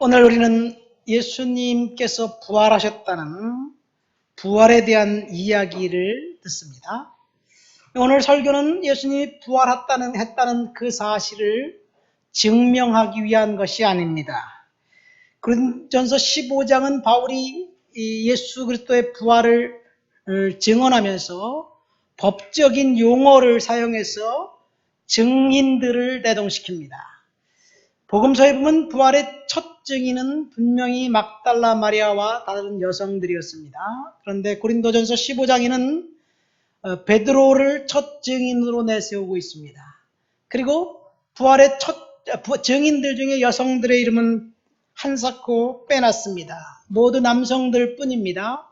오늘 우리는 예수님께서 부활하셨다는 부활에 대한 이야기를 듣습니다. 오늘 설교는 예수님이 부활했다는 그 사실을 증명하기 위한 것이 아닙니다. 고린도전서 15장은 바울이 예수 그리스도의 부활을 증언하면서 법적인 용어를 사용해서 증인들을 대동시킵니다. 복음서에 보면 부활의 첫 증인은 분명히 막달라 마리아와 다른 여성들이었습니다. 그런데 고린도전서 15장에는 베드로를 첫 증인으로 내세우고 있습니다. 그리고 부활의 첫 증인들 중에 여성들의 이름은 한사코 빼놨습니다. 모두 남성들 뿐입니다.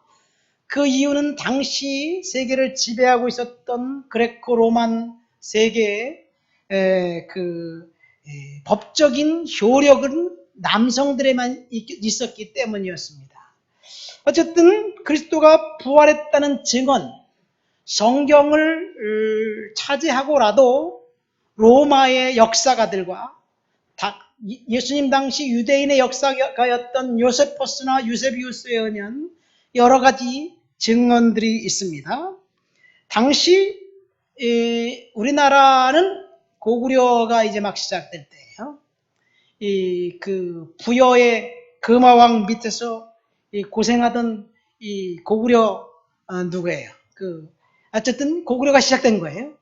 그 이유는 당시 세계를 지배하고 있었던 그레코 로만 세계의 법적인 효력은 남성들에만 있었기 때문이었습니다. 어쨌든 그리스도가 부활했다는 증언, 성경을 차지하고라도 로마의 역사가들과 예수님 당시 유대인의 역사가였던 요세포스나 유세비우스에 의한 여러 가지 증언들이 있습니다. 당시 우리나라는 고구려가 이제 막 시작될 때예요. 그 부여의 금화왕 밑에서 고생하던 이 고구려 누구예요? 어쨌든 고구려가 시작된 거예요.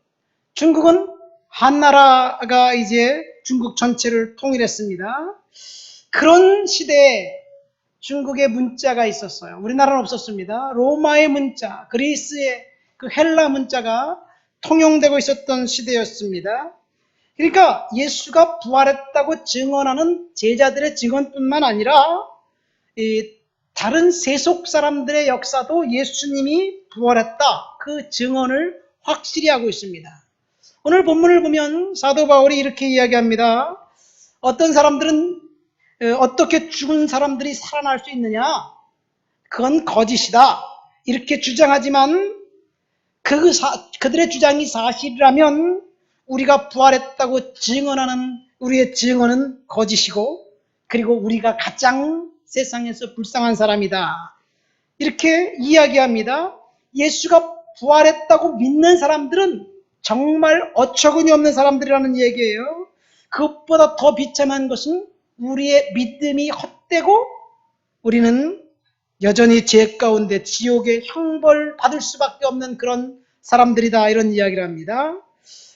중국은 한나라가 이제 중국 전체를 통일했습니다. 그런 시대에 중국의 문자가 있었어요. 우리나라는 없었습니다. 로마의 문자, 그리스의 그 헬라 문자가 통용되고 있었던 시대였습니다. 그러니까 예수가 부활했다고 증언하는 제자들의 증언뿐만 아니라 다른 세속 사람들의 역사도 예수님이 부활했다, 그 증언을 확실히 하고 있습니다. 오늘 본문을 보면 사도 바울이 이렇게 이야기합니다. 어떤 사람들은 어떻게 죽은 사람들이 살아날 수 있느냐? 그건 거짓이다, 이렇게 주장하지만 그들의 주장이 사실이라면 우리가 부활했다고 증언하는 우리의 증언은 거짓이고, 그리고 우리가 가장 세상에서 불쌍한 사람이다, 이렇게 이야기합니다. 예수가 부활했다고 믿는 사람들은 정말 어처구니 없는 사람들이라는 얘기예요. 그것보다 더 비참한 것은 우리의 믿음이 헛되고 우리는 여전히 죄 가운데 지옥의 형벌 받을 수밖에 없는 그런 사람들이다, 이런 이야기를 합니다.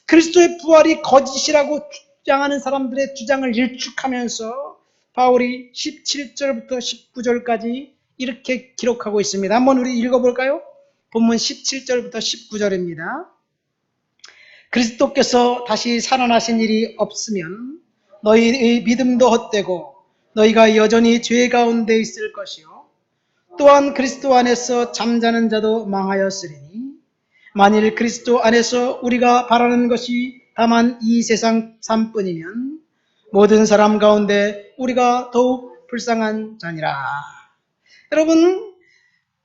그리스도의 부활이 거짓이라고 주장하는 사람들의 주장을 일축하면서 바울이 17절부터 19절까지 이렇게 기록하고 있습니다. 한번 우리 읽어볼까요? 본문 17절부터 19절입니다. 그리스도께서 다시 살아나신 일이 없으면 너희의 믿음도 헛되고 너희가 여전히 죄 가운데 있을 것이요, 또한 그리스도 안에서 잠자는 자도 망하였으리니 만일 그리스도 안에서 우리가 바라는 것이 다만 이 세상 삶뿐이면 모든 사람 가운데 우리가 더욱 불쌍한 자니라. 여러분,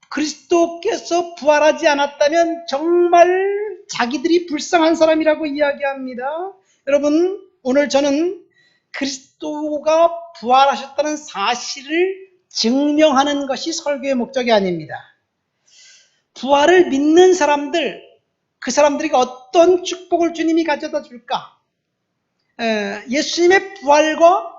그리스도께서 부활하지 않았다면 정말 자기들이 불쌍한 사람이라고 이야기합니다. 여러분, 오늘 저는 그리스도가 부활하셨다는 사실을 증명하는 것이 설교의 목적이 아닙니다. 부활을 믿는 사람들, 그 사람들에게 어떤 축복을 주님이 가져다 줄까? 예수님의 부활과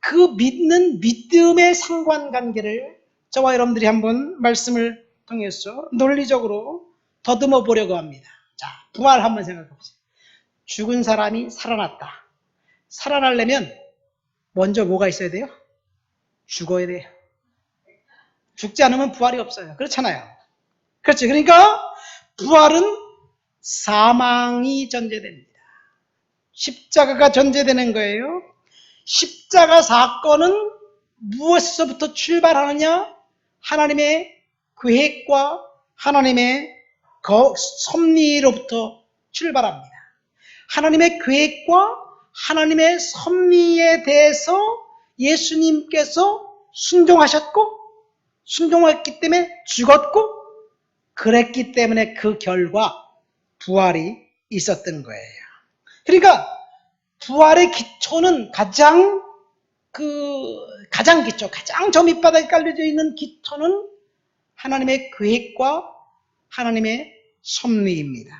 그 믿는 믿음의 상관관계를 저와 여러분들이 한번 말씀을 통해서 논리적으로 더듬어 보려고 합니다. 자, 부활 한번 생각해 보세요. 죽은 사람이 살아났다. 살아나려면 먼저 뭐가 있어야 돼요? 죽어야 돼요. 죽지 않으면 부활이 없어요. 그렇잖아요. 그렇죠. 그러니까 부활은 사망이 전제됩니다. 십자가가 전제되는 거예요. 십자가 사건은 무엇에서부터 출발하느냐? 하나님의 계획과 하나님의 섭리로부터 출발합니다. 하나님의 계획과 하나님의 섭리에 대해서 예수님께서 순종하셨고, 순종했기 때문에 죽었고, 그랬기 때문에 그 결과 부활이 있었던 거예요. 그러니까 부활의 기초는 가장 가장 기초, 가장 저 밑바닥에 깔려져 있는 기초는 하나님의 계획과 하나님의 섭리입니다.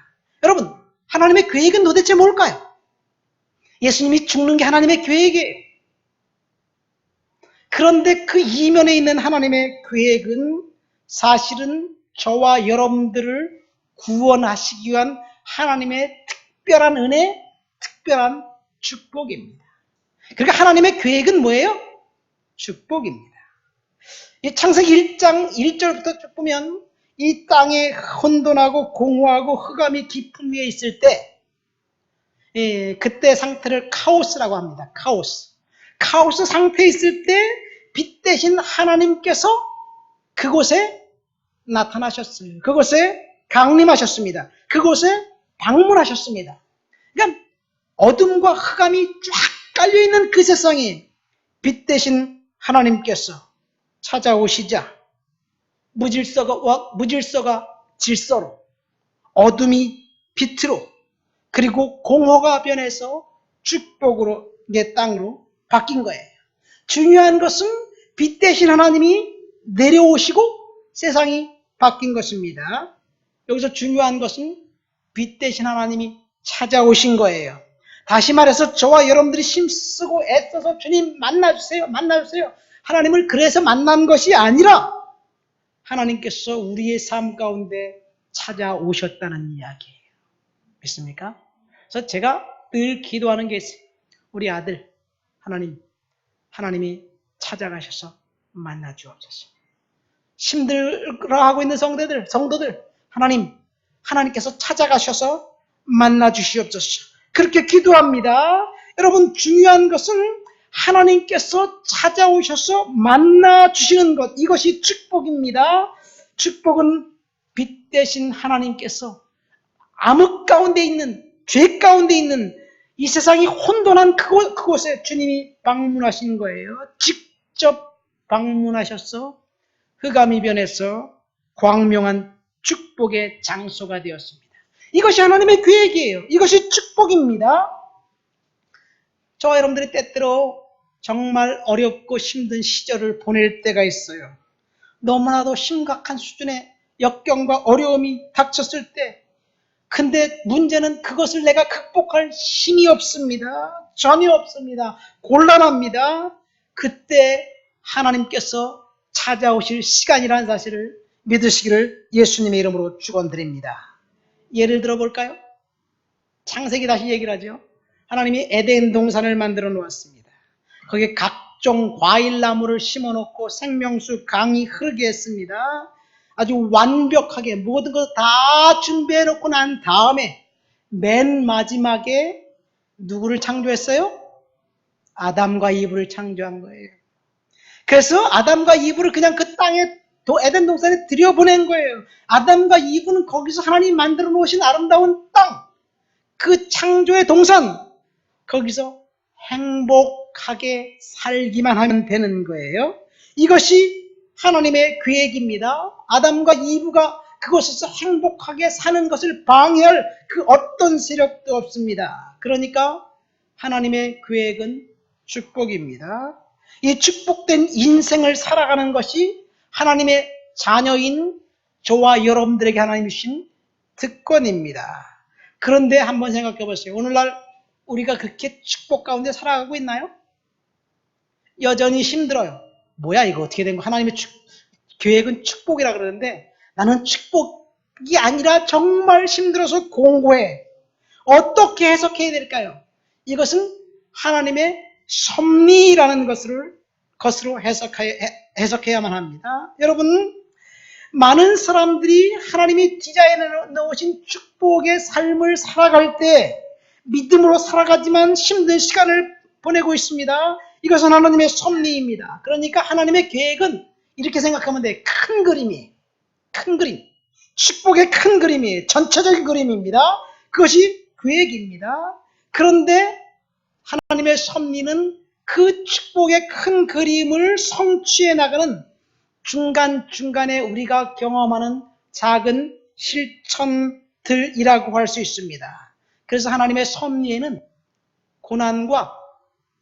여러분, 하나님의 계획은 도대체 뭘까요? 예수님이 죽는 게 하나님의 계획이에요. 그런데 그 이면에 있는 하나님의 계획은 사실은 저와 여러분들을 구원하시기 위한 하나님의 특별한 은혜, 특별한 축복입니다. 그러니까 하나님의 계획은 뭐예요? 축복입니다. 이 창세기 1장 1절부터 쭉 보면 이 땅에 혼돈하고 공허하고 흑암이 깊은 위에 있을 때 그때 상태를 카오스라고 합니다. 카오스 상태에 있을 때 빛 대신 하나님께서 그곳에 나타나셨어요. 그곳에 강림하셨습니다. 그곳에 방문하셨습니다. 그러니까 어둠과 흑암이 쫙 깔려있는 그 세상에 빛 대신 하나님께서 찾아오시자 무질서가 질서로, 어둠이 빛으로, 그리고 공허가 변해서 축복으로 내 땅으로 바뀐 거예요. 중요한 것은 빛 대신 하나님이 내려오시고 세상이 바뀐 것입니다. 여기서 중요한 것은 빛 대신 하나님이 찾아오신 거예요. 다시 말해서 저와 여러분들이 힘쓰고 애써서 주님 만나주세요. 하나님을 그래서 만난 것이 아니라 하나님께서 우리의 삶 가운데 찾아오셨다는 이야기예요. 믿습니까? 그래서 제가 늘 기도하는 게 있어요. 우리 아들 하나님이 찾아가셔서 만나 주옵소서. 힘들어하고 있는 성도들 하나님께서 찾아가셔서 만나 주시옵소서. 그렇게 기도합니다. 여러분, 중요한 것은 하나님께서 찾아오셔서 만나 주시는 것, 이것이 축복입니다. 축복은 빛 대신 하나님께서 암흑 가운데 있는, 죄 가운데 있는 이 세상이 혼돈한 그곳에 주님이 방문하신 거예요. 직접 방문하셔서 흑암이 변해서 광명한 축복의 장소가 되었습니다. 이것이 하나님의 계획이에요. 이것이 축복입니다. 저와 여러분들이 때때로 정말 어렵고 힘든 시절을 보낼 때가 있어요. 너무나도 심각한 수준의 역경과 어려움이 닥쳤을 때, 근데 문제는 그것을 내가 극복할 힘이 없습니다. 전혀 없습니다. 곤란합니다. 그때 하나님께서 찾아오실 시간이라는 사실을 믿으시기를 예수님의 이름으로 축원드립니다. 예를 들어 볼까요? 창세기 다시 얘기를 하죠. 하나님이 에덴 동산을 만들어 놓았습니다. 거기에 각종 과일나무를 심어놓고 생명수 강이 흐르게 했습니다. 아주 완벽하게 모든 것 다 준비해 놓고 난 다음에 맨 마지막에 누구를 창조했어요? 아담과 이브를 창조한 거예요. 그래서 아담과 이브를 그냥 그 땅에 에덴 동산에 들여보낸 거예요. 아담과 이브는 거기서 하나님이 만들어 놓으신 아름다운 땅, 그 창조의 동산, 거기서 행복하게 살기만 하면 되는 거예요. 이것이 하나님의 계획입니다. 아담과 이브가 그곳에서 행복하게 사는 것을 방해할 그 어떤 세력도 없습니다. 그러니까 하나님의 계획은 축복입니다. 이 축복된 인생을 살아가는 것이 하나님의 자녀인 저와 여러분들에게 하나님이 주신 특권입니다. 그런데 한번 생각해 보세요. 오늘날 우리가 그렇게 축복 가운데 살아가고 있나요? 여전히 힘들어요. 뭐야 이거 어떻게 된 거? 하나님의 계획은 축복이라 그러는데 나는 축복이 아니라 정말 힘들어서 공고해. 어떻게 해석해야 될까요? 이것은 하나님의 섭리라는 것으로 해석해야만 합니다. 여러분, 많은 사람들이 하나님이 디자인해 놓으신 축복의 삶을 살아갈 때 믿음으로 살아가지만 힘든 시간을 보내고 있습니다. 이것은 하나님의 섭리입니다. 그러니까 하나님의 계획은 이렇게 생각하면 돼요. 큰 그림이에요. 큰 그림. 축복의 큰 그림이에요. 전체적인 그림입니다. 그것이 계획입니다. 그런데 하나님의 섭리는 그 축복의 큰 그림을 성취해 나가는 중간중간에 우리가 경험하는 작은 실천들이라고 할 수 있습니다. 그래서 하나님의 섭리에는 고난과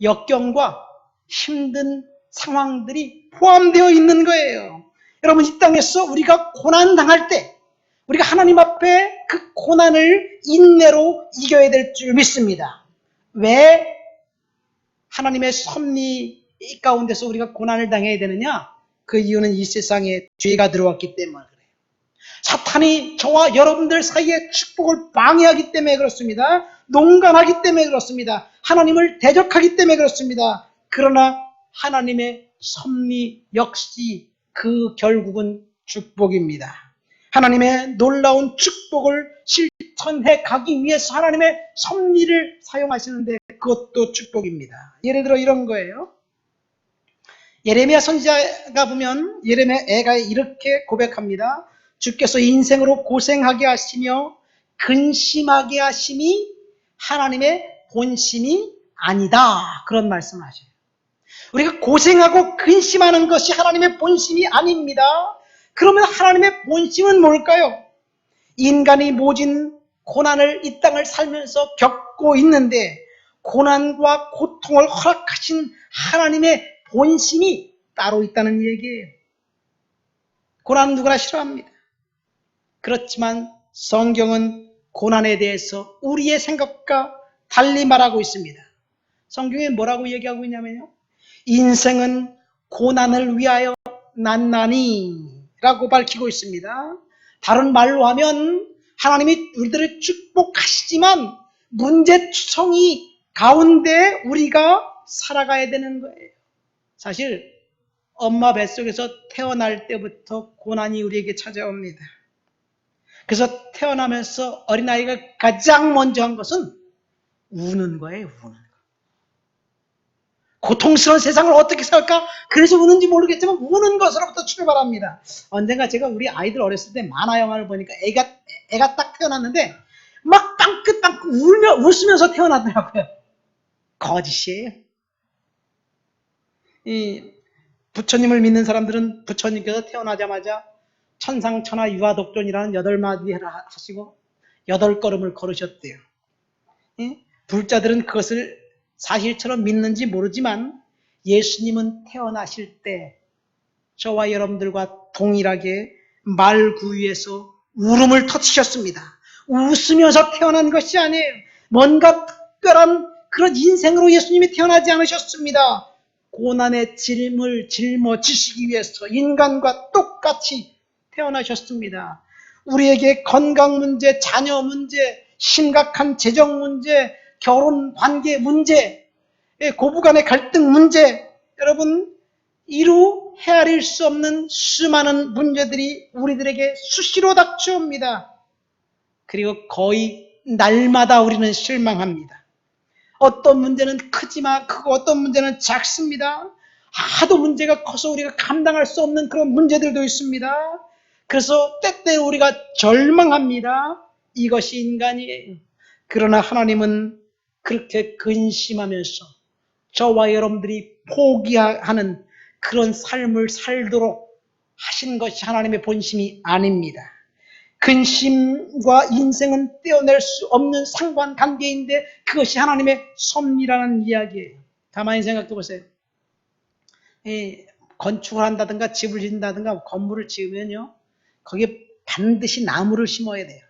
역경과 힘든 상황들이 포함되어 있는 거예요. 여러분, 이 땅에서 우리가 고난당할 때 우리가 하나님 앞에 그 고난을 인내로 이겨야 될 줄 믿습니다. 왜 하나님의 섭리 가운데서 우리가 고난을 당해야 되느냐? 그 이유는 이 세상에 죄가 들어왔기 때문에 그래요. 사탄이 저와 여러분들 사이에 축복을 방해하기 때문에 그렇습니다. 농간하기 때문에 그렇습니다. 하나님을 대적하기 때문에 그렇습니다. 그러나 하나님의 섭리 역시 그 결국은 축복입니다. 하나님의 놀라운 축복을 실천해 가기 위해서 하나님의 섭리를 사용하시는데 그것도 축복입니다. 예를 들어 이런 거예요. 예레미야 선지자가 보면 예레미야가 이렇게 고백합니다. 주께서 인생으로 고생하게 하시며 근심하게 하심이 하나님의 본심이 아니다. 그런 말씀을 하셔요. 우리가 고생하고 근심하는 것이 하나님의 본심이 아닙니다. 그러면 하나님의 본심은 뭘까요? 인간이 모진 고난을 이 땅을 살면서 겪고 있는데 고난과 고통을 허락하신 하나님의 본심이 따로 있다는 얘기예요. 고난은 누구나 싫어합니다. 그렇지만 성경은 고난에 대해서 우리의 생각과 달리 말하고 있습니다. 성경에 뭐라고 얘기하고 있냐면요. 인생은 고난을 위하여 난나니 라고 밝히고 있습니다. 다른 말로 하면 하나님이 우리들을 축복하시지만 문제투성이 가운데 우리가 살아가야 되는 거예요. 사실 엄마 뱃속에서 태어날 때부터 고난이 우리에게 찾아옵니다. 그래서 태어나면서 어린아이가 가장 먼저 한 것은 우는 거예요. 우는 거. 고통스러운 세상을 어떻게 살까? 그래서 우는지 모르겠지만 우는 것으로부터 출발합니다. 언젠가 제가 우리 아이들 어렸을 때 만화 영화를 보니까 애가 딱 태어났는데 막 빵긋빵긋 웃으면서 태어나더라고요. 거짓이에요. 이 부처님을 믿는 사람들은 부처님께서 태어나자마자 천상천하 유아독존이라는 8마디 하시고 8걸음을 걸으셨대요. 불자들은 그것을 사실처럼 믿는지 모르지만 예수님은 태어나실 때 저와 여러분들과 동일하게 말구유에서 울음을 터치셨습니다. 웃으면서 태어난 것이 아니에요. 뭔가 특별한 그런 인생으로 예수님이 태어나지 않으셨습니다. 고난의 짐을 짊어지시기 위해서 인간과 똑같이 태어나셨습니다. 우리에게 건강 문제, 자녀 문제, 심각한 재정 문제, 결혼 관계 문제, 고부간의 갈등 문제, 여러분 이루 헤아릴 수 없는 수많은 문제들이 우리들에게 수시로 닥쳐옵니다. 그리고 거의 날마다 우리는 실망합니다. 어떤 문제는 크지만 크고 어떤 문제는 작습니다. 하도 문제가 커서 우리가 감당할 수 없는 그런 문제들도 있습니다. 그래서 때때로 우리가 절망합니다. 이것이 인간이에요. 그러나 하나님은 그렇게 근심하면서 저와 여러분들이 포기하는 그런 삶을 살도록 하신 것이 하나님의 본심이 아닙니다. 근심과 인생은 떼어낼 수 없는 상관관계인데 그것이 하나님의 섭리라는 이야기예요. 가만히 생각해 보세요. 건축을 한다든가 집을 짓는다든가 건물을 지으면요, 거기에 반드시 나무를 심어야 돼요.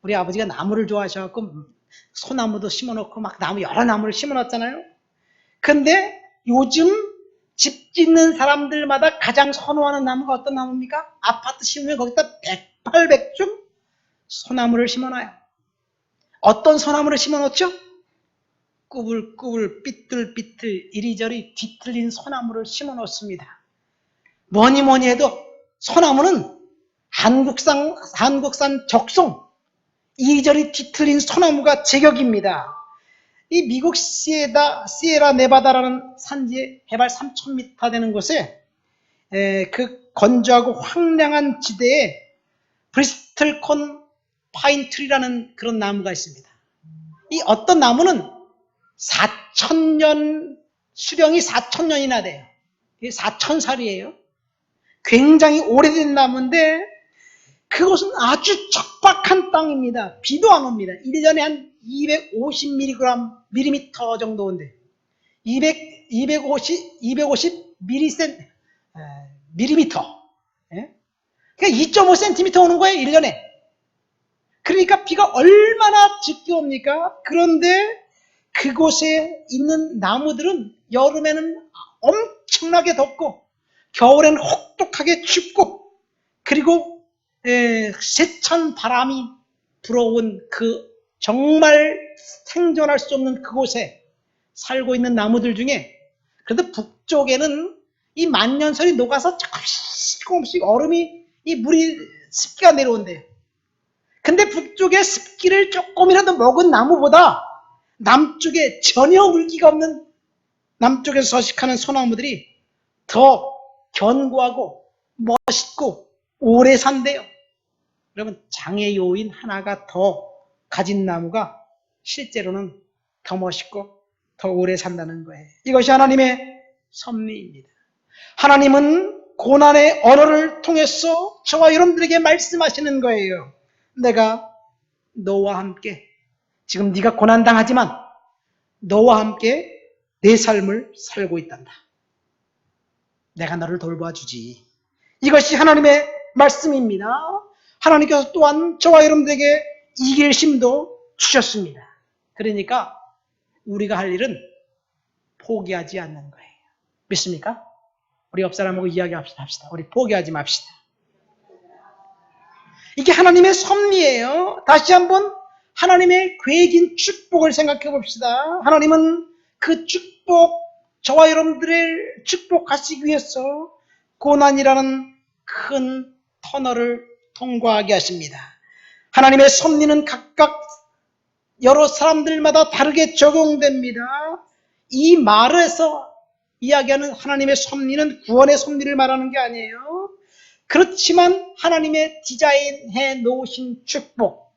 우리 아버지가 나무를 좋아하셔서 소나무도 심어놓고 막 여러 나무를 심어놨잖아요. 근데 요즘 집 짓는 사람들마다 가장 선호하는 나무가 어떤 나무입니까? 아파트 심으면 거기다 100%, 100중 소나무를 심어놔요. 어떤 소나무를 심어놓죠? 꾸불꾸불 삐뚤삐뚤 이리저리 뒤틀린 소나무를 심어놓습니다. 뭐니 해도 소나무는 한국산 적송, 이리저리 뒤틀린 소나무가 제격입니다. 이 미국 시에라 네바다라는 산지에 해발 3,000m 되는 곳에 그 건조하고 황량한 지대에 브리스틀콘 파인트리라는 그런 나무가 있습니다. 이 어떤 나무는 4,000년, 수령이 4,000년이나 돼요. 이게 4,000살이에요. 굉장히 오래된 나무인데 그곳은 아주 척박한 땅입니다. 비도 안 옵니다. 1년에 한 250mm 정도 온대. 250 밀리미터. 예? 그러니까 2.5cm 오는 거예요, 1년에. 그러니까 비가 얼마나 적게 옵니까? 그런데 그곳에 있는 나무들은 여름에는 엄청나게 덥고 겨울에는 혹독하게 춥고 그리고 세찬 바람이 불어온 그 정말 생존할 수 없는 그곳에 살고 있는 나무들 중에 그래도 북쪽에는 이 만년설이 녹아서 조금씩 얼음이 이 물이 습기가 내려온대요. 근데 북쪽에 습기를 조금이라도 먹은 나무보다 남쪽에 전혀 물기가 없는 남쪽에서 서식하는 소나무들이 더 견고하고 멋있고 오래 산대요. 여러분, 장애 요인 하나가 더 가진 나무가 실제로는 더 멋있고 더 오래 산다는 거예요. 이것이 하나님의 섭리입니다. 하나님은 고난의 언어를 통해서 저와 여러분들에게 말씀하시는 거예요. 내가 너와 함께, 지금 네가 고난당하지만 너와 함께 내 삶을 살고 있단다. 내가 너를 돌봐주지. 이것이 하나님의 말씀입니다. 하나님께서 또한 저와 여러분들에게 이길 힘도 주셨습니다. 그러니까 우리가 할 일은 포기하지 않는 거예요. 믿습니까? 우리 옆 사람하고 이야기합시다. 우리 포기하지 맙시다. 이게 하나님의 섭리예요. 다시 한번 하나님의 계획인 축복을 생각해 봅시다. 하나님은 그 축복, 저와 여러분들을 축복하시기 위해서 고난이라는 큰 터널을 통과하게 하십니다. 하나님의 섭리는 각각 여러 사람들마다 다르게 적용됩니다. 이 말에서 이야기하는 하나님의 섭리는 구원의 섭리를 말하는 게 아니에요. 그렇지만 하나님의 디자인해 놓으신 축복,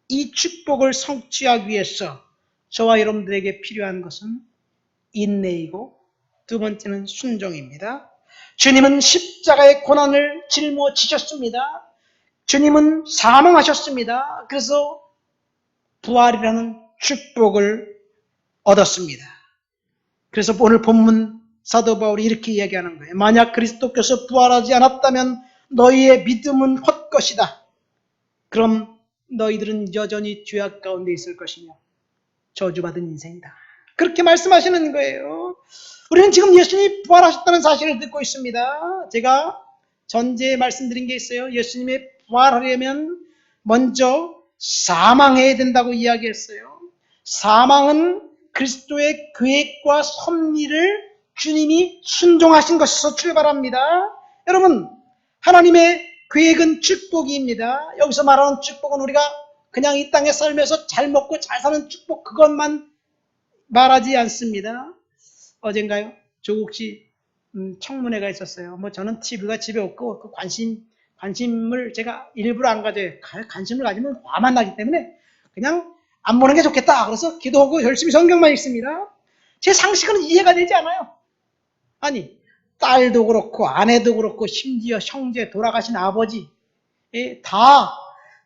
이 축복을 성취하기 위해서 저와 여러분들에게 필요한 것은 인내이고 두 번째는 순종입니다. 주님은 십자가의 고난을 짊어지셨습니다. 주님은 사망하셨습니다. 그래서 부활이라는 축복을 얻었습니다. 그래서 오늘 본문 사도 바울이 이렇게 이야기하는 거예요. 만약 그리스도께서 부활하지 않았다면 너희의 믿음은 헛것이다. 그럼 너희들은 여전히 죄악 가운데 있을 것이며 저주받은 인생이다. 그렇게 말씀하시는 거예요. 우리는 지금 예수님이 부활하셨다는 사실을 듣고 있습니다. 제가 전제에 말씀드린 게 있어요. 예수님이 부활하려면 먼저 사망해야 된다고 이야기했어요. 사망은 그리스도의 계획과 섭리를 주님이 순종하신 것에서 출발합니다. 여러분, 하나님의 계획은 축복입니다. 여기서 말하는 축복은 우리가 그냥 이 땅에 살면서 잘 먹고 잘 사는 축복, 그것만 말하지 않습니다. 어젠가요? 조국 씨 청문회가 있었어요. 저는 TV가 집에 없고 그 관심을 제가 일부러 안 가져요. 관심을 가지면 화만 나기 때문에 그냥 안 보는 게 좋겠다. 그래서 기도하고 열심히 성경만 읽습니다. 제 상식은 이해가 되지 않아요. 아니, 딸도 그렇고 아내도 그렇고 심지어 형제, 돌아가신 아버지 다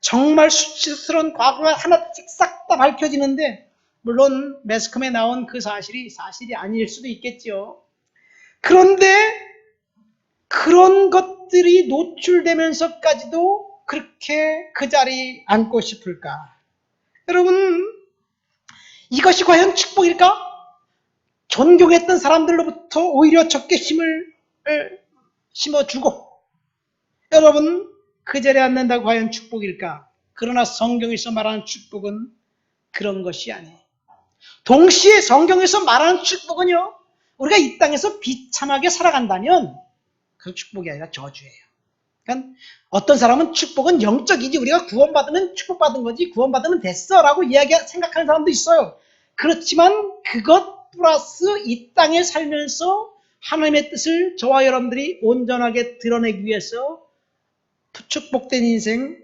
정말 수치스러운 과거가 하나씩 싹 다 밝혀지는데, 물론 매스컴에 나온 그 사실이 아닐 수도 있겠죠. 그런데 그런 것들이 노출되면서까지도 그렇게 그 자리에 앉고 싶을까? 여러분, 이것이 과연 축복일까? 존경했던 사람들로부터 오히려 적개심을 심어주고, 여러분, 그 자리에 앉는다고 과연 축복일까? 그러나 성경에서 말하는 축복은 그런 것이 아니에요. 동시에 성경에서 말하는 축복은요, 우리가 이 땅에서 비참하게 살아간다면 그 축복이 아니라 저주예요. 그러니까 어떤 사람은 축복은 영적이지, 우리가 구원받으면 축복받은 거지, 구원받으면 됐어 라고 생각하는 사람도 있어요. 그렇지만 그것 플러스 이 땅에 살면서 하나님의 뜻을 저와 여러분들이 온전하게 드러내기 위해서 축복된 인생,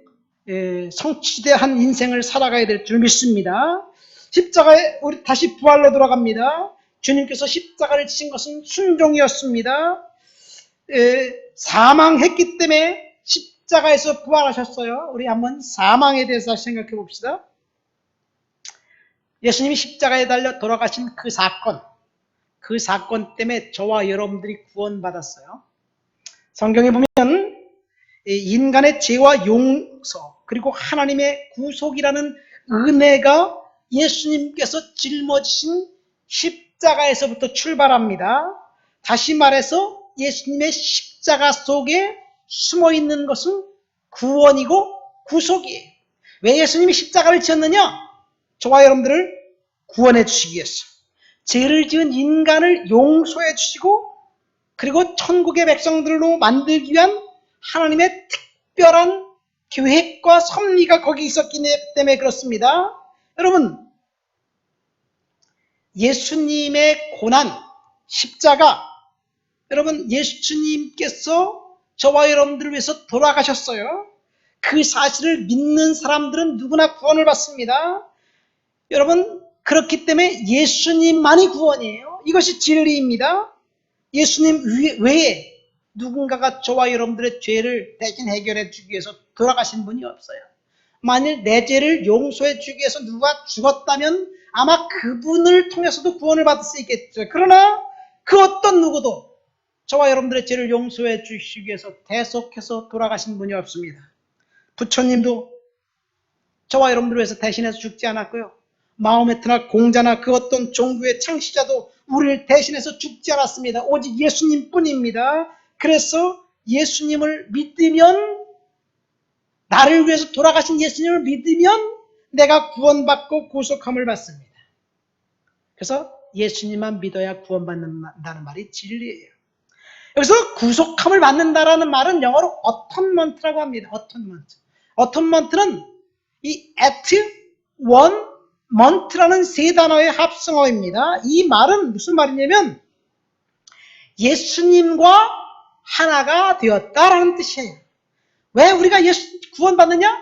성취된 인생을 살아가야 될 줄 믿습니다. 십자가에 우리 다시 부활로 돌아갑니다. 주님께서 십자가를 지신 것은 순종이었습니다. 사망했기 때문에 십자가에서 부활하셨어요. 우리 한번 사망에 대해서 생각해 봅시다. 예수님이 십자가에 달려 돌아가신 그 사건, 그 사건 때문에 저와 여러분들이 구원받았어요. 성경에 보면 인간의 죄와 용서 그리고 하나님의 구속이라는 은혜가 예수님께서 짊어지신 십자가에서부터 출발합니다. 다시 말해서 예수님의 십자가 속에 숨어있는 것은 구원이고 구속이에요. 왜 예수님이 십자가를 지었느냐? 저와 여러분들을 구원해 주시기 위해서. 죄를 지은 인간을 용서해 주시고 그리고 천국의 백성들로 만들기 위한 하나님의 특별한 계획과 섭리가 거기 있었기 때문에 그렇습니다. 여러분, 예수님의 고난, 십자가, 여러분 예수님께서 저와 여러분들을 위해서 돌아가셨어요. 그 사실을 믿는 사람들은 누구나 구원을 받습니다. 여러분, 그렇기 때문에 예수님만이 구원이에요. 이것이 진리입니다. 예수님 외에 누군가가 저와 여러분들의 죄를 대신 해결해 주기 위해서 돌아가신 분이 없어요. 만일 내 죄를 용서해 주기 위해서 누가 죽었다면 아마 그분을 통해서도 구원을 받을 수 있겠죠. 그러나 그 어떤 누구도 저와 여러분들의 죄를 용서해 주시기 위해서 대속해서 돌아가신 분이 없습니다. 부처님도 저와 여러분들을 위해서 대신해서 죽지 않았고요. 마호메트나 공자나 그 어떤 종교의 창시자도 우리를 대신해서 죽지 않았습니다. 오직 예수님뿐입니다. 그래서 예수님을 믿으면, 나를 위해서 돌아가신 예수님을 믿으면 내가 구원받고 구속함을 받습니다. 그래서 예수님만 믿어야 구원받는다는 말이 진리예요. 여기서 구속함을 받는다라는 말은 영어로 어톤먼트라고 합니다. 어톤먼트. 어톤먼트는 이 at one month라는 세 단어의 합성어입니다. 이 말은 무슨 말이냐면 예수님과 하나가 되었다라는 뜻이에요. 왜 우리가 구원받느냐?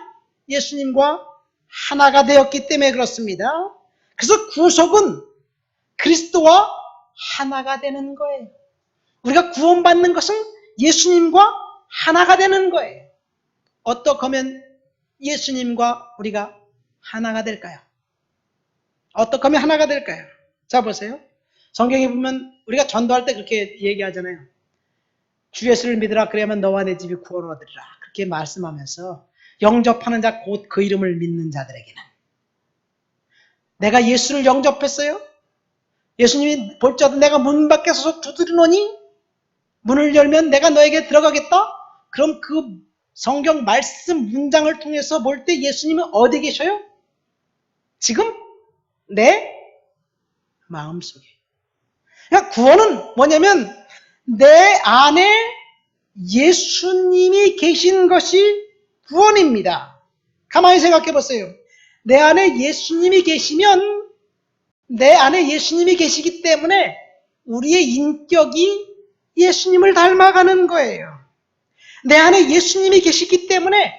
예수님과 하나가 되었기 때문에 그렇습니다. 그래서 구속은 그리스도와 하나가 되는 거예요. 우리가 구원받는 것은 예수님과 하나가 되는 거예요. 어떻게 하면 예수님과 우리가 하나가 될까요? 어떻게 하면 하나가 될까요? 자, 보세요. 성경에 보면 우리가 전도할 때 그렇게 얘기하잖아요. 주 예수를 믿으라, 그래야만 너와 내 집이 구원을 얻으리라. 그렇게 말씀하면서 영접하는 자, 곧 그 이름을 믿는 자들에게는, 내가 예수를 영접했어요. 예수님이 볼지어도 내가 문 밖에 서서 두드리노니 문을 열면 내가 너에게 들어가겠다. 그럼 그 성경 말씀 문장을 통해서 볼 때 예수님은 어디 계셔요? 지금 내 마음속에. 그러니까 구원은 뭐냐면 내 안에 예수님이 계신 것이 구원입니다. 가만히 생각해 보세요. 내 안에 예수님이 계시면, 내 안에 예수님이 계시기 때문에 우리의 인격이 예수님을 닮아가는 거예요. 내 안에 예수님이 계시기 때문에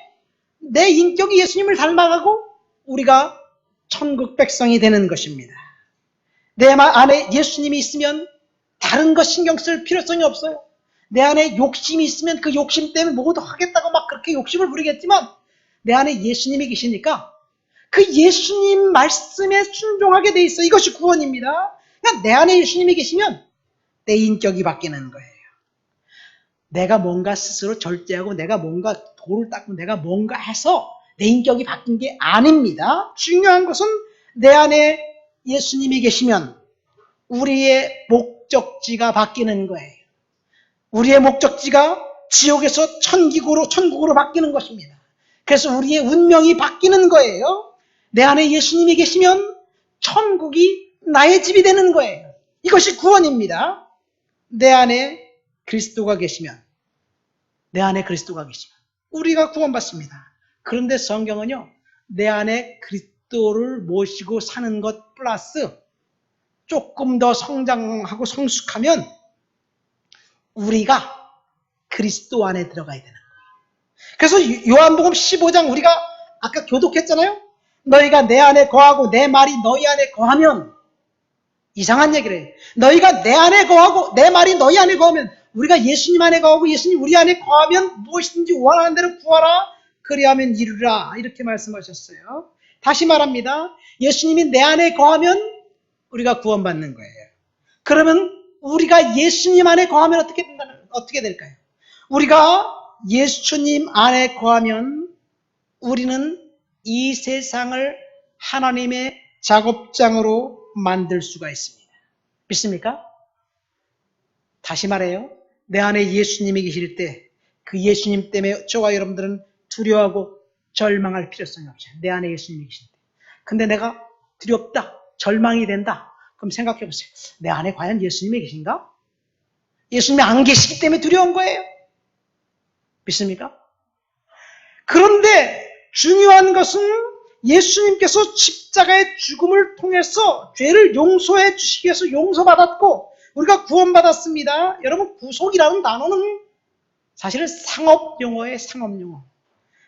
내 인격이 예수님을 닮아가고 우리가 천국 백성이 되는 것입니다. 내 안에 예수님이 있으면 다른 것 신경 쓸 필요성이 없어요. 내 안에 욕심이 있으면 그 욕심 때문에 뭐도 하겠다고 막 그렇게 욕심을 부리겠지만, 내 안에 예수님이 계시니까 그 예수님 말씀에 순종하게 돼 있어요. 이것이 구원입니다. 그러니까 내 안에 예수님이 계시면 내 인격이 바뀌는 거예요. 내가 뭔가 스스로 절제하고 내가 뭔가 돌을 닦고 내가 뭔가 해서 내 인격이 바뀐 게 아닙니다. 중요한 것은 내 안에 예수님이 계시면 우리의 목적지가 바뀌는 거예요. 우리의 목적지가 지옥에서 천국으로 바뀌는 것입니다. 그래서 우리의 운명이 바뀌는 거예요. 내 안에 예수님이 계시면 천국이 나의 집이 되는 거예요. 이것이 구원입니다. 내 안에 그리스도가 계시면, 내 안에 그리스도가 계시면 우리가 구원받습니다. 그런데 성경은요, 내 안에 그리스도를 모시고 사는 것 플러스 조금 더 성장하고 성숙하면 우리가 그리스도 안에 들어가야 되는 거예요. 그래서 요한복음 15장 우리가 아까 교독했잖아요. 너희가 내 안에 거하고 내 말이 너희 안에 거하면, 이상한 얘기를 해요. 너희가 내 안에 거하고 내 말이 너희 안에 거하면, 우리가 예수님 안에 거하고 예수님 우리 안에 거하면 무엇이든지 원하는 대로 구하라, 그리하면 이루라, 이렇게 말씀하셨어요. 다시 말합니다. 예수님이 내 안에 거하면 우리가 구원받는 거예요. 그러면 우리가 예수님 안에 거하면 어떻게 될까요? 우리가 예수님 안에 거하면 우리는 이 세상을 하나님의 작업장으로 만들 수가 있습니다. 믿습니까? 다시 말해요. 내 안에 예수님이 계실 때 그 예수님 때문에 저와 여러분들은 두려워하고 절망할 필요성이 없어요. 내 안에 예수님이 계실 때. 근데 내가 두렵다, 절망이 된다. 그럼 생각해 보세요. 내 안에 과연 예수님이 계신가? 예수님이 안 계시기 때문에 두려운 거예요. 믿습니까? 그런데 중요한 것은 예수님께서 십자가의 죽음을 통해서 죄를 용서해 주시기 위해서 용서받았고 우리가 구원받았습니다. 여러분, 구속이라는 단어는 사실은 상업용어예요. 상업용어.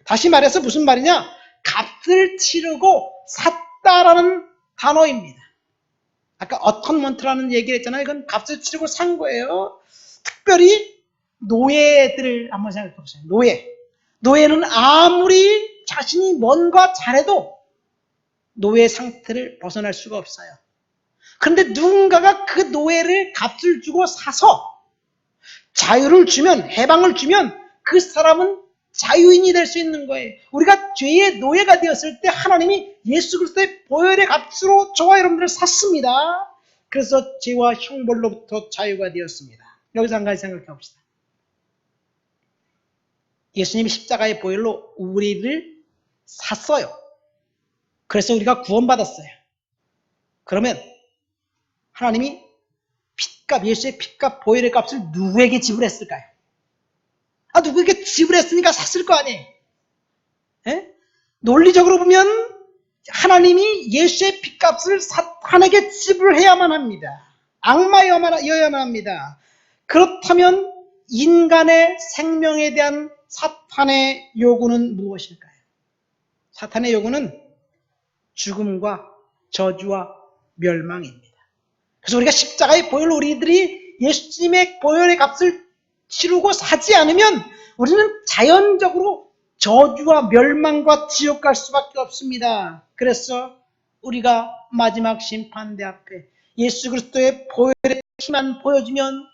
다시 말해서 무슨 말이냐? 값을 치르고 샀다라는 단어입니다. 아까 어턴먼트라는 얘기를 했잖아요. 이건 값을 치르고 산 거예요. 특별히 노예들을 한번 생각해 보세요. 노예는 아무리 자신이 뭔가 잘해도 노예 상태를 벗어날 수가 없어요. 그런데 누군가가 그 노예를 값을 주고 사서 자유를 주면, 해방을 주면 그 사람은 자유인이 될 수 있는 거예요. 우리가 죄의 노예가 되었을 때 하나님이 예수 그리스도의 보혈의 값으로 저와 여러분들을 샀습니다. 그래서 죄와 형벌로부터 자유가 되었습니다. 여기서 한 가지 생각해 봅시다. 예수님이 십자가의 보혈로 우리를 샀어요. 그래서 우리가 구원받았어요. 그러면 하나님이 핏값, 예수의 핏값, 보혈의 값을 누구에게 지불했을까요? 누구에게 지불했으니까 샀을 거 아니에요. 에? 논리적으로 보면 하나님이 예수의 핏값을 사탄에게 지불해야만 합니다. 악마여야만 합니다. 그렇다면 인간의 생명에 대한 사탄의 요구는 무엇일까요? 사탄의 요구는 죽음과 저주와 멸망입니다. 그래서 우리가 십자가의 보혈로 우리들이 예수님의 보혈의 값을 치르고 사지 않으면 우리는 자연적으로 저주와 멸망과 지옥 갈 수밖에 없습니다. 그래서 우리가 마지막 심판대 앞에 예수 그리스도의 보혈의 힘만 보여주면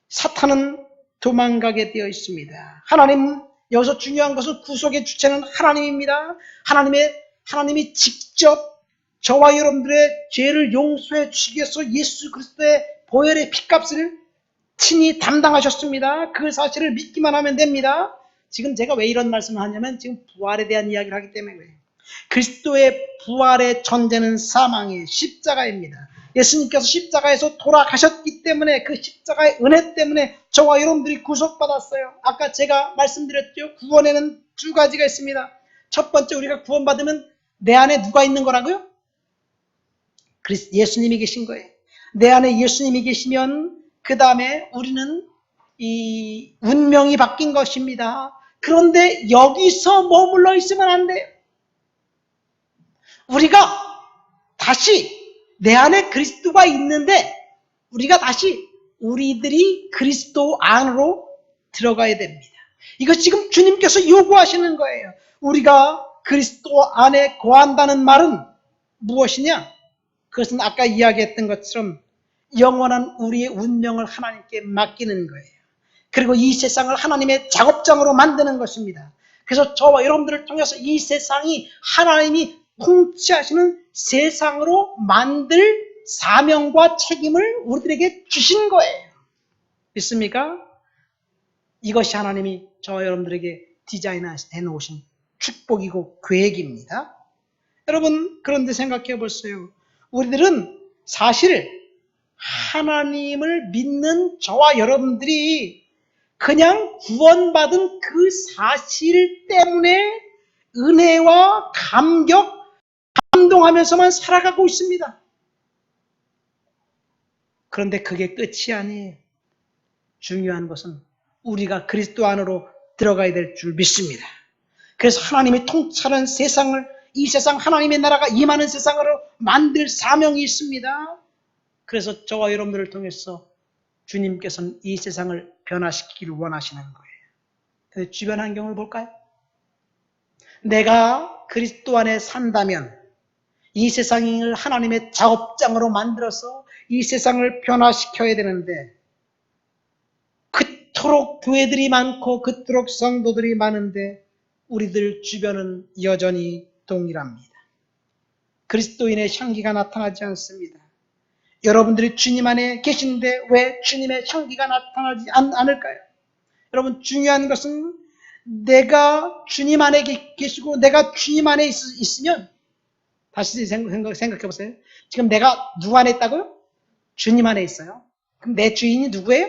사탄은 도망가게 되어 있습니다. 하나님, 여기서 중요한 것은 구속의 주체는 하나님입니다. 하나님이 직접 저와 여러분들의 죄를 용서해 주시기 위해서 예수 그리스도의 보혈의 핏값을 친히 담당하셨습니다. 그 사실을 믿기만 하면 됩니다. 지금 제가 왜 이런 말씀을 하냐면 지금 부활에 대한 이야기를 하기 때문에 그래요. 그리스도의 부활의 전제는 사망의 십자가입니다. 예수님께서 십자가에서 돌아가셨기 때문에 그 십자가의 은혜 때문에 저와 여러분들이 구속받았어요. 아까 제가 말씀드렸죠. 구원에는 두 가지가 있습니다. 첫 번째, 우리가 구원받으면 내 안에 누가 있는 거라고요? 예수님이 계신 거예요. 내 안에 예수님이 계시면 그 다음에 우리는 이 운명이 바뀐 것입니다. 그런데 여기서 머물러 있으면 안 돼요. 우리가 다시 내 안에 그리스도가 있는데 우리가 다시 우리들이 그리스도 안으로 들어가야 됩니다. 이거 지금 주님께서 요구하시는 거예요. 우리가 그리스도 안에 거한다는 말은 무엇이냐? 그것은 아까 이야기했던 것처럼 영원한 우리의 운명을 하나님께 맡기는 거예요. 그리고 이 세상을 하나님의 작업장으로 만드는 것입니다. 그래서 저와 여러분들을 통해서 이 세상이 하나님이 통치하시는 세상으로 만들 사명과 책임을 우리들에게 주신 거예요. 믿습니까? 이것이 하나님이 저와 여러분들에게 디자인해 놓으신 축복이고 계획입니다. 여러분, 그런데 생각해 보세요. 우리들은 사실 하나님을 믿는 저와 여러분들이 그냥 구원받은 그 사실 때문에 은혜와 감동하면서만 살아가고 있습니다. 그런데 그게 끝이 아니에요. 중요한 것은 우리가 그리스도 안으로 들어가야 될 줄 믿습니다. 그래서 하나님이 통치하는 세상을, 이 세상 하나님의 나라가 임하는 세상으로 만들 사명이 있습니다. 그래서 저와 여러분들을 통해서 주님께서는 이 세상을 변화시키기를 원하시는 거예요. 주변 환경을 볼까요? 내가 그리스도 안에 산다면 이 세상을 하나님의 작업장으로 만들어서 이 세상을 변화시켜야 되는데 그토록 교회들이 많고 그토록 성도들이 많은데 우리들 주변은 여전히 동일합니다. 그리스도인의 향기가 나타나지 않습니다. 여러분들이 주님 안에 계신데 왜 주님의 향기가 나타나지 않을까요? 여러분, 중요한 것은 내가 주님 안에 계시고 내가 주님 안에 있으면, 다시 생각해 보세요. 지금 내가 누구 안에 있다고요? 주님 안에 있어요. 그럼 내 주인이 누구예요?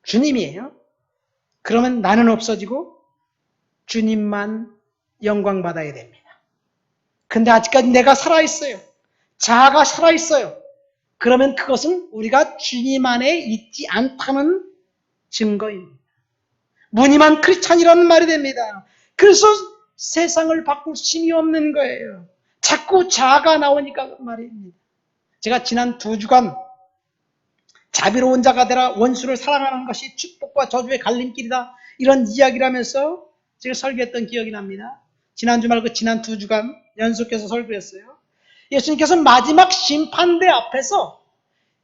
주님이에요. 그러면 나는 없어지고 주님만 영광 받아야 됩니다. 근데 아직까지 내가 살아있어요. 자아가 살아있어요. 그러면 그것은 우리가 주님 안에 있지 않다는 증거입니다. 무늬만 크리스찬이라는 말이 됩니다. 그래서 세상을 바꿀 힘이 없는 거예요. 자꾸 자아가 나오니까 말입니다. 제가 지난 2주간 자비로운 자가 되라, 원수를 사랑하는 것이 축복과 저주의 갈림길이다, 이런 이야기를 하면서 제가 설교했던 기억이 납니다. 지난주 말고 지난 2주간 연속해서 설교했어요. 예수님께서 마지막 심판대 앞에서,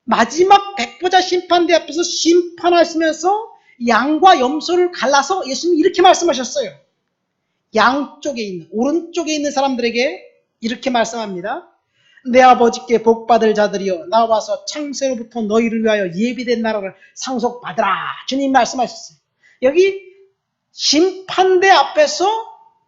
마지막 백보자 심판대 앞에서 심판하시면서 양과 염소를 갈라서 예수님이 이렇게 말씀하셨어요. 양쪽에 있는, 오른쪽에 있는 사람들에게 이렇게 말씀합니다. 내 아버지께 복받을 자들이여, 나와서 창세로부터 너희를 위하여 예비된 나라를 상속받으라. 주님 말씀하셨어요. 여기 심판대 앞에서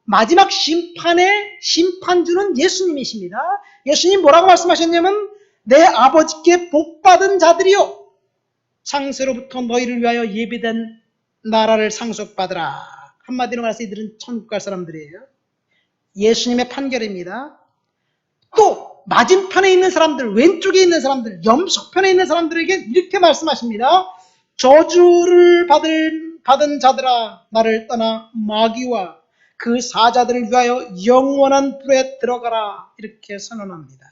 마지막 심판의 심판주는 예수님이십니다. 예수님 뭐라고 말씀하셨냐면, 내 아버지께 복받은 자들이여, 창세로부터 너희를 위하여 예비된 나라를 상속받으라. 한마디로 말해서 이들은 천국 갈 사람들이에요. 예수님의 판결입니다. 또 맞은편에 있는 사람들, 왼쪽에 있는 사람들, 염소편에 있는 사람들에게 이렇게 말씀하십니다. 저주를 받은 자들아, 나를 떠나 마귀와 그 사자들을 위하여 영원한 불에 들어가라. 이렇게 선언합니다.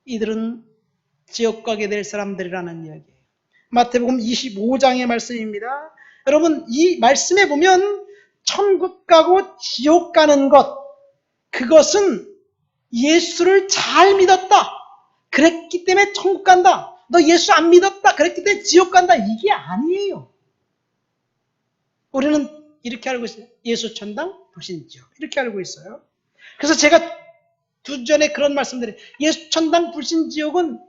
이들은 지옥 가게 될 사람들이라는 이야기예요. 마태복음 25장의 말씀입니다. 여러분, 이 말씀에 보면 천국 가고 지옥 가는 것, 그것은 예수를 잘 믿었다, 그랬기 때문에 천국 간다. 너 예수 안 믿었다, 그랬기 때문에 지옥 간다, 이게 아니에요. 우리는 이렇게 알고 있어요. 예수 천당, 불신 지옥, 이렇게 알고 있어요. 그래서 제가 2주 전에 그런 말씀드려요. 예수 천당, 불신 지옥은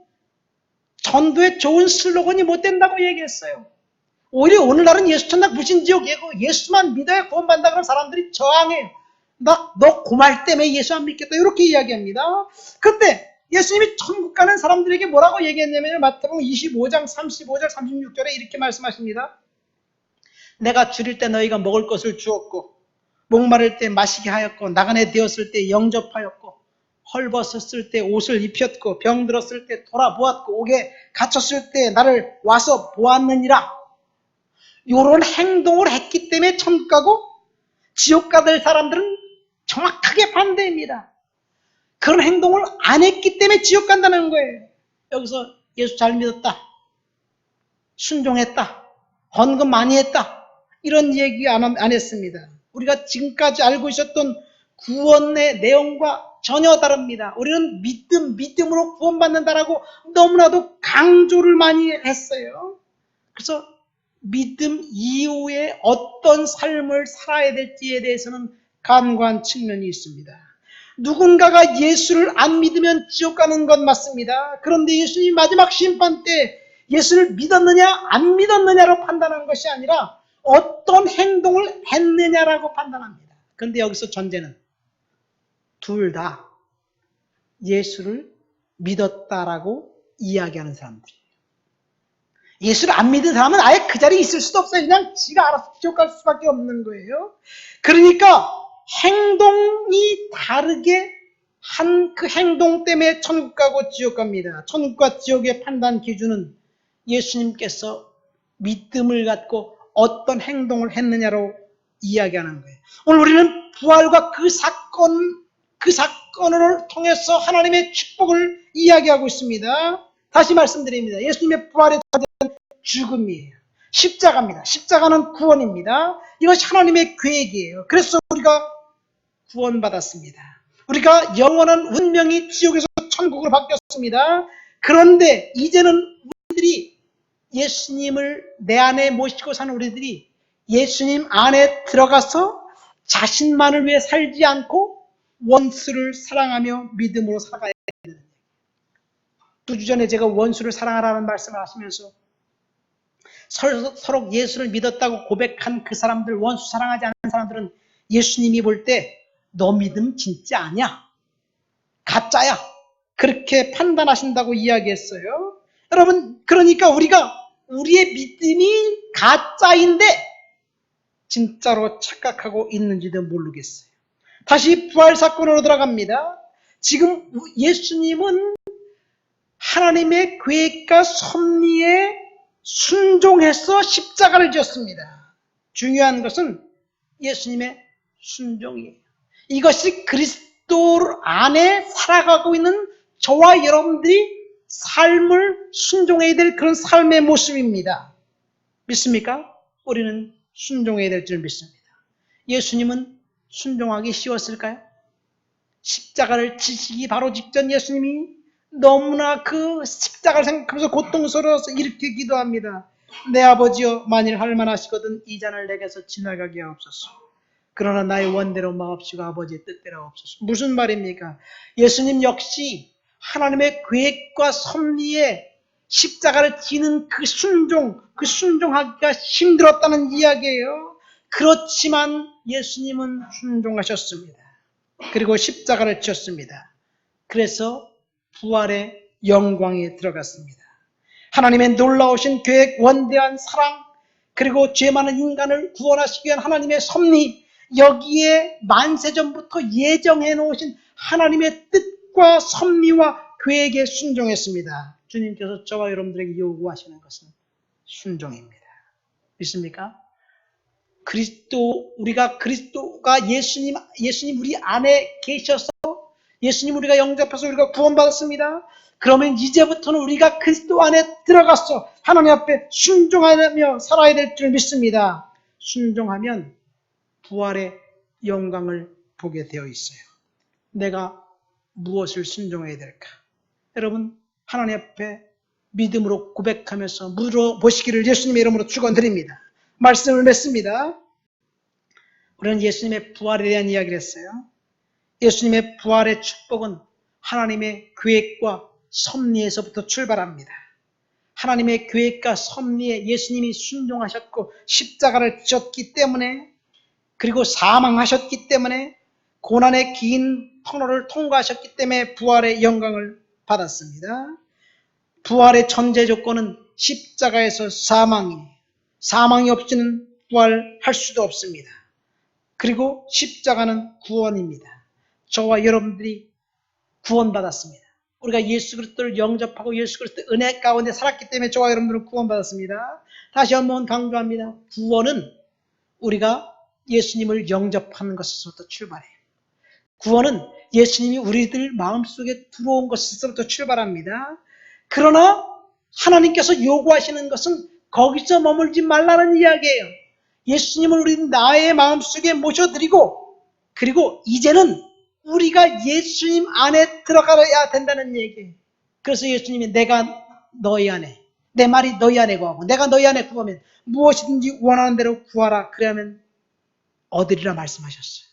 전도에 좋은 슬로건이 못 된다고 얘기했어요. 오히려 오늘날은 예수 천당, 불신 지옥 얘기고 예수만 믿어야 구원받는다 그러면 사람들이 저항해요. 너 고말 때문에 예수 안 믿겠다, 이렇게 이야기합니다. 그때 예수님이 천국 가는 사람들에게 뭐라고 얘기했냐면, 마태복음 25장 35절 36절에 이렇게 말씀하십니다. 내가 줄일 때 너희가 먹을 것을 주었고, 목마를 때 마시게 하였고, 나그네 되었을 때 영접하였고, 헐벗었을 때 옷을 입혔고, 병들었을 때 돌아보았고, 옥에 갇혔을 때 나를 와서 보았느니라. 이런 행동을 했기 때문에 천국 가고 지옥 가될 사람들은 정확하게 반대입니다. 그런 행동을 안 했기 때문에 지옥 간다는 거예요. 여기서 예수 잘 믿었다, 순종했다, 헌금 많이 했다, 이런 얘기 안 했습니다. 우리가 지금까지 알고 있었던 구원의 내용과 전혀 다릅니다. 우리는 믿음으로 구원받는다라고 너무나도 강조를 많이 했어요. 그래서 믿음 이후에 어떤 삶을 살아야 될지에 대해서는 간과한 측면이 있습니다. 누군가가 예수를 안 믿으면 지옥 가는 건 맞습니다. 그런데 예수님이 마지막 심판 때 예수를 믿었느냐 안 믿었느냐로 판단한 것이 아니라 어떤 행동을 했느냐라고 판단합니다. 그런데 여기서 전제는 둘 다 예수를 믿었다라고 이야기하는 사람들이에요. 예수를 안 믿은 사람은 아예 그 자리에 있을 수도 없어요. 그냥 지가 알아서 지옥 갈 수밖에 없는 거예요. 그러니까 행동이 다르게 한 그 행동 때문에 천국 가고 지옥 갑니다. 천국과 지옥의 판단 기준은 예수님께서 믿음을 갖고 어떤 행동을 했느냐로 이야기하는 거예요. 오늘 우리는 부활과 그 사건을 통해서 하나님의 축복을 이야기하고 있습니다. 다시 말씀드립니다. 예수님의 부활의 죽음이에요. 십자가입니다. 십자가는 구원입니다. 이것이 하나님의 계획이에요. 그래서 우리가 구원받았습니다. 우리가 영원한 운명이 지옥에서 천국으로 바뀌었습니다. 그런데 이제는 우리들이 예수님을 내 안에 모시고 사는 우리들이 예수님 안에 들어가서 자신만을 위해 살지 않고 원수를 사랑하며 믿음으로 살아가야 되는 거예요. 2주 전에 제가 원수를 사랑하라는 말씀을 하시면서 서로 예수를 믿었다고 고백한 그 사람들, 원수 사랑하지 않는 사람들은 예수님이 볼 때 너 믿음 진짜 아니야, 가짜야, 그렇게 판단하신다고 이야기했어요. 여러분, 그러니까 우리의 믿음이 가짜인데 진짜로 착각하고 있는지도 모르겠어요. 다시 부활 사건으로 들어갑니다. 지금 예수님은 하나님의 계획과 섭리에 순종해서 십자가를 지었습니다. 중요한 것은 예수님의 순종이에요. 이것이 그리스도 안에 살아가고 있는 저와 여러분들이 삶을 순종해야 될 그런 삶의 모습입니다. 믿습니까? 우리는 순종해야 될 줄 믿습니다. 예수님은 순종하기 쉬웠을까요? 십자가를 지시기 바로 직전 예수님이 너무나 그 십자가를 생각하면서 고통스러워서 이렇게 기도합니다. 내 아버지여, 만일 할 만하시거든 이 잔을 내게서 지나가게 하옵소서. 그러나 나의 원대로 마옵시고 아버지의 뜻대로 하옵소서. 무슨 말입니까? 예수님 역시 하나님의 계획과 섭리에 십자가를 지는 그 순종하기가 힘들었다는 이야기예요. 그렇지만 예수님은 순종하셨습니다. 그리고 십자가를 지었습니다. 그래서 부활의 영광에 들어갔습니다. 하나님의 놀라우신 계획, 원대한 사랑, 그리고 죄 많은 인간을 구원하시기 위한 하나님의 섭리, 여기에 만세전부터 예정해 놓으신 하나님의 뜻과 섭리와 계획에 순종했습니다. 주님께서 저와 여러분들에게 요구하시는 것은 순종입니다. 믿습니까? 그리스도가 예수님 우리 안에 계셔서 예수님 우리가 영접해서 우리가 구원받았습니다. 그러면 이제부터는 우리가 그리스도 안에 들어가서 하나님 앞에 순종하며 살아야 될 줄 믿습니다. 순종하면 부활의 영광을 보게 되어 있어요. 내가 무엇을 순종해야 될까? 여러분, 하나님 앞에 믿음으로 고백하면서 물어보시기를 예수님의 이름으로 축원드립니다. 말씀을 맺습니다. 우리는 예수님의 부활에 대한 이야기를 했어요. 예수님의 부활의 축복은 하나님의 계획과 섭리에서부터 출발합니다. 하나님의 계획과 섭리에 예수님이 순종하셨고 십자가를 지었기 때문에, 그리고 사망하셨기 때문에, 고난의 긴 터널을 통과하셨기 때문에 부활의 영광을 받았습니다. 부활의 전제 조건은 십자가에서 사망이 없이는 부활할 수도 없습니다. 그리고 십자가는 구원입니다. 저와 여러분들이 구원받았습니다. 우리가 예수 그리스도를 영접하고 예수 그리스도의 은혜 가운데 살았기 때문에 저와 여러분들은 구원받았습니다. 다시 한번 강조합니다. 구원은 우리가 예수님을 영접하는 것에서부터 출발해요. 구원은 예수님이 우리들 마음속에 들어온 것에서부터 출발합니다. 그러나 하나님께서 요구하시는 것은 거기서 머물지 말라는 이야기예요. 예수님을 우리 나의 마음속에 모셔드리고, 그리고 이제는 우리가 예수님 안에 들어가야 된다는 얘기예요. 그래서 예수님이 내가 너희 안에, 내 말이 너희 안에 구하고 내가 너희 안에 구하면 무엇이든지 원하는 대로 구하라, 그러면 얻으리라 말씀하셨어요.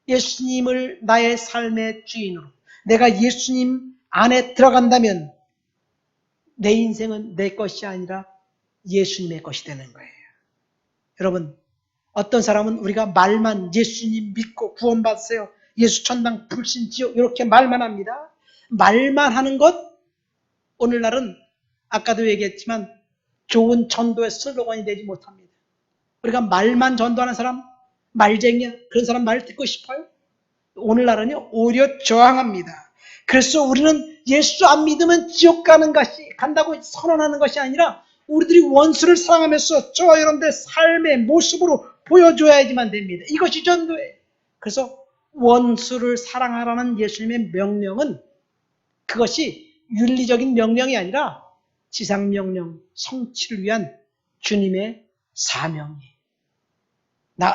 예수님을 나의 삶의 주인으로, 내가 예수님 안에 들어간다면 내 인생은 내 것이 아니라 예수님의 것이 되는 거예요. 여러분, 어떤 사람은 우리가 말만 예수님 믿고 구원받으세요, 예수 천당 불신 지옥, 이렇게 말만 합니다. 말만 하는 것, 오늘날은 아까도 얘기했지만 좋은 전도의 슬로건이 되지 못합니다. 우리가 말만 전도하는 사람, 말쟁이야, 그런 사람 말 듣고 싶어요? 오늘날은요, 오히려 저항합니다. 그래서 우리는 예수 안 믿으면 지옥 간다고 선언하는 것이 아니라 우리들이 원수를 사랑하면서 저와 여러분들의 삶의 모습으로 보여줘야지만 됩니다. 이것이 전도예요. 그래서 원수를 사랑하라는 예수님의 명령은, 그것이 윤리적인 명령이 아니라 지상명령 성취를 위한 주님의 사명이에요.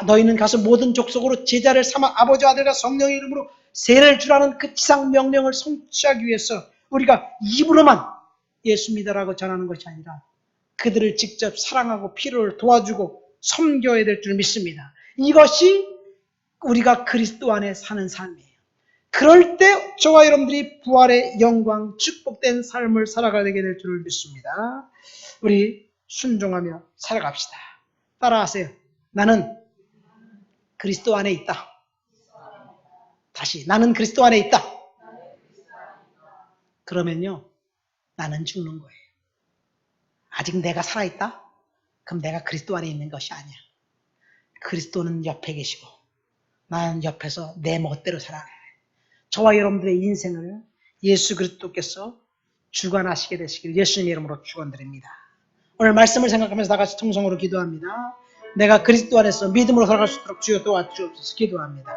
너희는 가서 모든 족속으로 제자를 삼아 아버지와 아들과 성령의 이름으로 세례를 주라는 그 지상명령을 성취하기 위해서 우리가 입으로만 예수 믿으라고 전하는 것이 아니라 그들을 직접 사랑하고 필요를 도와주고 섬겨야 될 줄 믿습니다. 이것이 우리가 그리스도 안에 사는 삶이에요. 그럴 때 저와 여러분들이 부활의 영광, 축복된 삶을 살아가게 될 줄 믿습니다. 우리 순종하며 살아갑시다. 따라하세요. 나는 그리스도 안에 있다. 다시 나는 그리스도 안에 있다. 그러면요, 나는 죽는 거예요. 아직 내가 살아있다? 그럼 내가 그리스도 안에 있는 것이 아니야. 그리스도는 옆에 계시고 나는 옆에서 내 멋대로 살아가야 돼. 저와 여러분들의 인생을 예수 그리스도께서 주관하시게 되시길 예수님의 이름으로 축원드립니다. 오늘 말씀을 생각하면서 다 같이 통성으로 기도합니다. 내가 그리스도 안에서 믿음으로 살아갈 수 있도록 주여 도와주옵소서. 기도합니다.